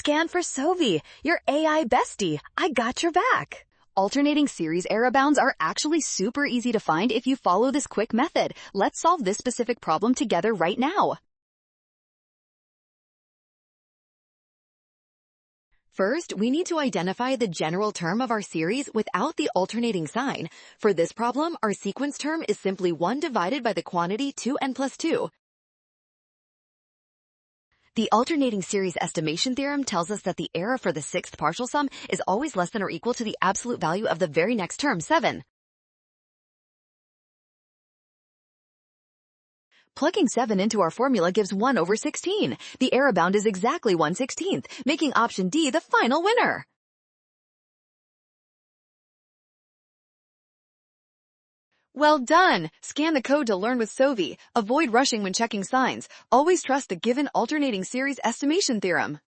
Scan for Sovi, your AI bestie. I got your back. Alternating series error bounds are actually super easy to find if you follow this quick method. Let's solve this specific problem together right now. First, we need to identify the general term of our series without the alternating sign. For this problem, our sequence term is simply 1 divided by the quantity 2n plus 2. The alternating series estimation theorem tells us that the error for the sixth partial sum is always less than or equal to the absolute value of the very next term, 7. Plugging 7 into our formula gives 1 over 16. The error bound is exactly 1/16, making option D the final winner. Well done! Scan the code to learn with Sovi. Avoid rushing when checking signs. Always trust the given alternating series estimation theorem.